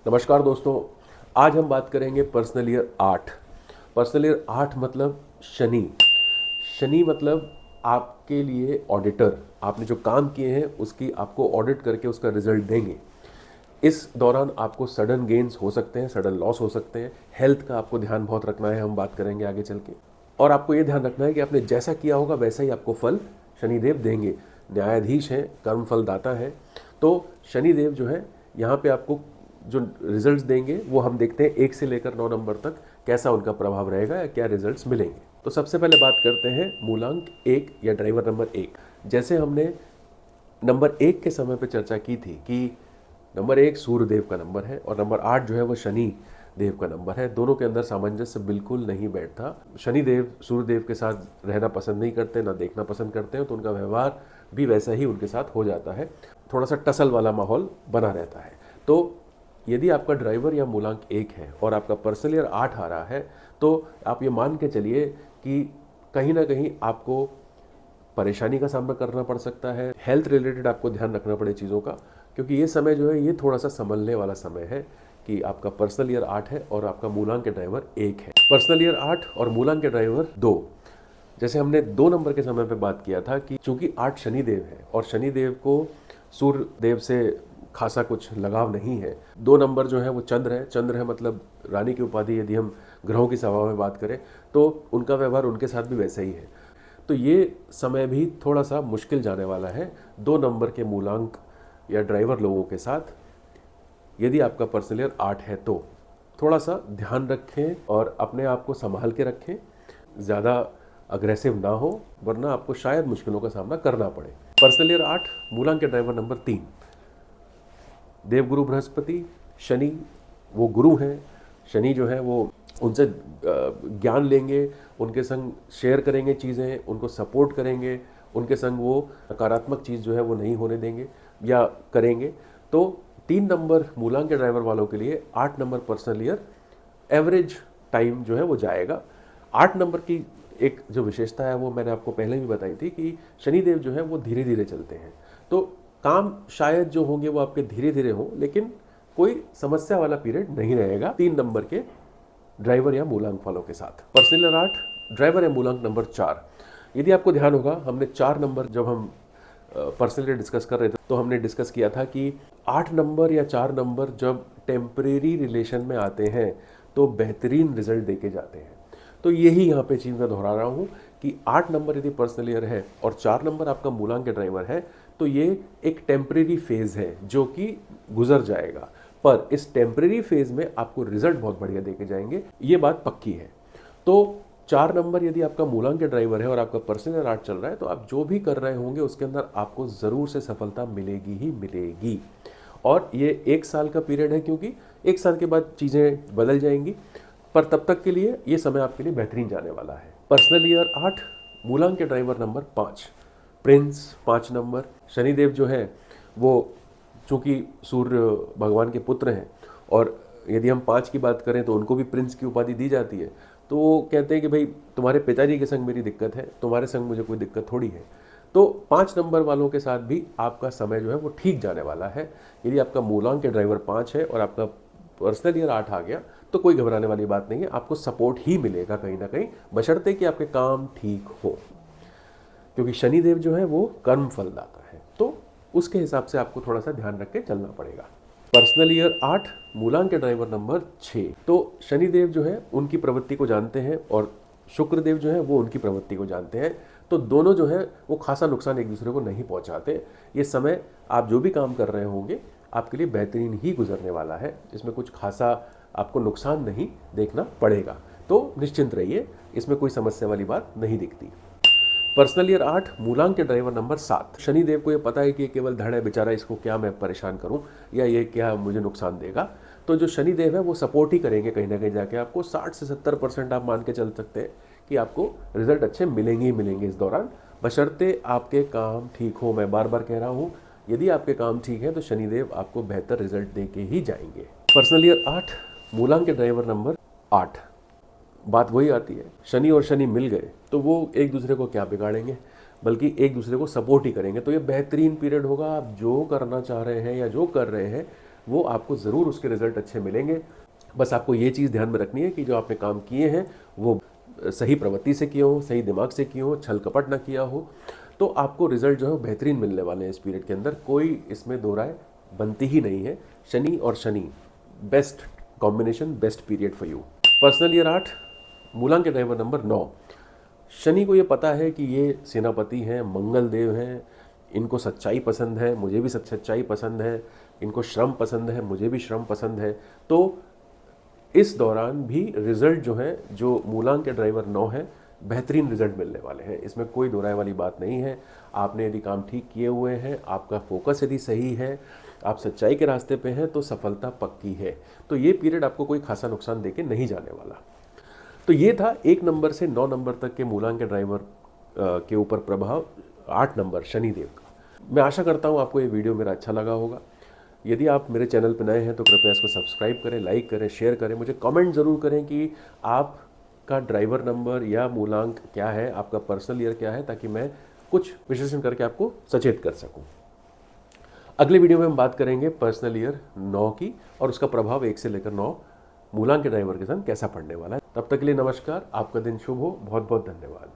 नमस्कार दोस्तों, आज हम बात करेंगे पर्सनल ईयर 8। पर्सनल ईयर 8 मतलब शनि। शनि मतलब आपके लिए ऑडिटर, आपने जो काम किए हैं उसकी आपको ऑडिट करके उसका रिजल्ट देंगे। इस दौरान आपको सडन गेन्स हो सकते हैं, सडन लॉस हो सकते हैं। हेल्थ का आपको ध्यान बहुत रखना है, हम बात करेंगे आगे चल के। और आपको ये ध्यान रखना है कि आपने जैसा किया होगा वैसा ही आपको फल शनिदेव देंगे। न्यायाधीश हैं, कर्म फल दाता है। तो शनिदेव जो है यहाँ पे आपको जो रिजल्ट्स देंगे वो हम देखते हैं 1 से लेकर 9 नंबर तक कैसा उनका प्रभाव रहेगा या क्या रिजल्ट्स मिलेंगे। तो सबसे पहले बात करते हैं मूलांक 1 या ड्राइवर नंबर 1। जैसे हमने नंबर 1 के समय पे चर्चा की थी कि नंबर 1 सूर्यदेव का नंबर है और नंबर 8 जो है वो शनि देव का नंबर है। दोनों के अंदर सामंजस्य बिल्कुल नहीं बैठता। शनिदेव सूर्यदेव के साथ रहना पसंद नहीं करते, ना देखना पसंद करते हैं, तो उनका व्यवहार भी वैसा ही उनके साथ हो जाता है। थोड़ा सा टसल वाला माहौल बना रहता है। तो यदि आपका ड्राइवर या मूलांक 1 है और आपका पर्सनल ईयर 8 आ रहा है तो आप ये मान के चलिए कि कहीं ना कहीं आपको परेशानी का सामना करना पड़ सकता है। हेल्थ रिलेटेड आपको ध्यान रखना पड़े चीज़ों का, क्योंकि ये समय जो है ये थोड़ा सा संभलने वाला समय है कि आपका पर्सनल ईयर 8 है और आपका मूलांक के ड्राइवर 1 है। पर्सनल ईयर 8 और मूलांक के ड्राइवर 2। जैसे हमने 2 नंबर के समय पे बात किया था कि चूंकि 8 शनिदेव है और शनिदेव को सूर्य देव से खासा कुछ लगाव नहीं है। 2 नंबर जो है वो चंद्र है। चंद्र है मतलब रानी की उपाधि। यदि हम ग्रहों की सभा में बात करें तो उनका व्यवहार उनके साथ भी वैसा ही है। तो ये समय भी थोड़ा सा मुश्किल जाने वाला है 2 नंबर के मूलांक या ड्राइवर लोगों के साथ। यदि आपका पर्सनल ईयर 8 है तो थोड़ा सा ध्यान रखें और अपने आप को संभाल के रखें, ज़्यादा अग्रेसिव ना हो, वरना आपको शायद मुश्किलों का सामना करना पड़े। पर्सनल ईयर 8 मूलांक के ड्राइवर नंबर 3 देवगुरु बृहस्पति। शनि वो गुरु हैं। शनि जो है वो उनसे ज्ञान लेंगे, उनके संग शेयर करेंगे चीज़ें, उनको सपोर्ट करेंगे, उनके संग वो नकारात्मक चीज़ जो है वो नहीं होने देंगे या करेंगे। तो 3 नंबर मूलांक के ड्राइवर वालों के लिए 8 number personal year average time जो है वो जाएगा। 8 नंबर की एक जो विशेषता है वो मैंने आपको पहले भी बताई थी कि शनिदेव जो है वो धीरे धीरे चलते हैं। तो काम शायद जो होंगे वो आपके धीरे धीरे हो, लेकिन कोई समस्या वाला पीरियड नहीं रहेगा 3 नंबर के ड्राइवर या मूलांक वालों के साथ। पर्सनल ईयर 8 ड्राइवर या मूलांक नंबर 4। यदि आपको ध्यान होगा हमने 4 नंबर जब हम पर्सनल ईयर डिस्कस कर रहे थे तो हमने डिस्कस किया था कि 8 नंबर या 4 नंबर जब टेम्परेरी रिलेशन में आते हैं तो बेहतरीन रिजल्ट देके जाते हैं। तो यही यहाँ पे चीज़ मैं दोहरा रहा हूँ कि 8 नंबर यदि पर्सनल ईयर है और 4 नंबर आपका मूलांक के ड्राइवर है तो ये एक टेम्परेरी फेज है जो कि गुजर जाएगा, पर इस टेम्परेरी फेज में आपको रिजल्ट बहुत बढ़िया देके जाएंगे, ये बात पक्की है। तो 4 नंबर यदि आपका मूलांक के ड्राइवर है और आपका पर्सनल ईयर 8 चल रहा है तो आप जो भी कर रहे होंगे उसके अंदर आपको ज़रूर से सफलता मिलेगी ही मिलेगी। और ये 1 साल का पीरियड है, क्योंकि 1 साल के बाद चीज़ें बदल जाएंगी, पर तब तक के लिए ये समय आपके लिए बेहतरीन जाने वाला है। पर्सनल ईयर 8 मूलांक के driver number 5 Prince. 5 number Shanidev जो है वो चूँकि सूर्य भगवान के पुत्र हैं और यदि हम 5 की बात करें तो उनको भी प्रिंस की उपाधि दी जाती है। तो वो कहते हैं कि भाई तुम्हारे पिताजी के संग मेरी दिक्कत है, तुम्हारे संग मुझे कोई दिक्कत थोड़ी है। तो 5 नंबर वालों के साथ भी आपका समय जो है वो ठीक जाने वाला है। यदि आपका मूलांक के ड्राइवर 5 है और आपका पर्सनल ईयर 8 आ गया तो कोई घबराने वाली बात नहीं है, आपको सपोर्ट ही मिलेगा कहीं ना कहीं, बशर्ते कि आपके काम ठीक हो, क्योंकि शनिदेव जो है वो कर्म फलदाता है। तो उसके हिसाब से आपको थोड़ा सा ध्यान रख के चलना पड़ेगा। पर्सनल ईयर 8 मूलांक के ड्राइवर नंबर 6। तो शनिदेव जो है उनकी प्रवृत्ति को जानते हैं और शुक्रदेव जो है वो उनकी प्रवृत्ति को जानते हैं। तो दोनों जो है वो खासा नुकसान एक दूसरे को नहीं पहुंचाते। ये समय आप जो भी काम कर रहे होंगे आपके लिए बेहतरीन ही गुजरने वाला है, इसमें कुछ खासा आपको नुकसान नहीं देखना पड़ेगा। तो निश्चिंत रहिए, इसमें कोई समस्या वाली बात नहीं दिखती। पर्सनल ईयर 8 मूलांक के ड्राइवर नंबर 7। शनिदेव को ये पता है कि ये केवल धड़ है बेचारा, इसको क्या मैं परेशान करूं या ये क्या मुझे नुकसान देगा। तो जो शनिदेव है वो सपोर्ट ही करेंगे कहीं ना कहीं जाके आपको। 60 से 70% आप मान के चल सकते हैं कि आपको रिजल्ट अच्छे मिलेंगे ही मिलेंगे इस दौरान, बशर्ते आपके काम ठीक हो। मैं बार बार कह रहा हूँ, यदि आपके काम ठीक है तो शनिदेव आपको बेहतर रिजल्ट दे के ही जाएंगे। पर्सनल ईयर 8 मूलांक के ड्राइवर नंबर 8। बात वही आती है, शनि और शनि मिल गए तो वो एक दूसरे को क्या बिगाड़ेंगे, बल्कि एक दूसरे को सपोर्ट ही करेंगे। तो ये बेहतरीन पीरियड होगा। आप जो करना चाह रहे हैं या जो कर रहे हैं वो आपको ज़रूर उसके रिजल्ट अच्छे मिलेंगे। बस आपको ये चीज़ ध्यान में रखनी है कि जो आपने काम किए हैं वो सही प्रवृत्ति से किए हो, सही दिमाग से किए हो, छल कपट ना किया हो, तो आपको रिजल्ट जो है वो बेहतरीन मिलने वाले हैं इस पीरियड के अंदर। कोई इसमें दो राय बनती ही नहीं है। शनि और Shani best combination, best period for you. Personal year 8, मूलांक के ड्राइवर नंबर 9। शनि को ये पता है कि ये सेनापति हैं, मंगल देव हैं, इनको सच्चाई पसंद है, मुझे भी सच्चाई पसंद है, इनको श्रम पसंद है, मुझे भी श्रम पसंद है। तो इस दौरान भी रिजल्ट जो है, जो मूलांक के ड्राइवर 9 है, बेहतरीन रिजल्ट मिलने वाले हैं। इसमें कोई दो राय वाली बात नहीं है। आपने यदि काम ठीक किए हुए हैं, आपका फोकस यदि सही है, आप सच्चाई के रास्ते पे हैं, तो सफलता पक्की है। तो ये पीरियड आपको कोई खासा नुकसान देके नहीं जाने वाला। तो ये था 1 नंबर से 9 नंबर तक के मूलांक के ड्राइवर के ऊपर प्रभाव 8 नंबर शनिदेव का। मैं आशा करता हूँ आपको ये वीडियो मेरा अच्छा लगा होगा। यदि आप मेरे चैनल पर नए हैं तो कृपया इसको सब्सक्राइब करें, लाइक करें, शेयर करें। मुझे कमेंट ज़रूर करें कि आपका ड्राइवर नंबर या मूलांक क्या है, आपका पर्सनल ईयर क्या है, ताकि मैं कुछ विश्लेषण करके आपको सचेत कर सकूं। अगले वीडियो में हम बात करेंगे पर्सनल ईयर 9 की और उसका प्रभाव 1 से लेकर 9 मूलांक के ड्राइवर के साथ कैसा पड़ने वाला है। तब तक के लिए नमस्कार, आपका दिन शुभ हो। बहुत बहुत धन्यवाद।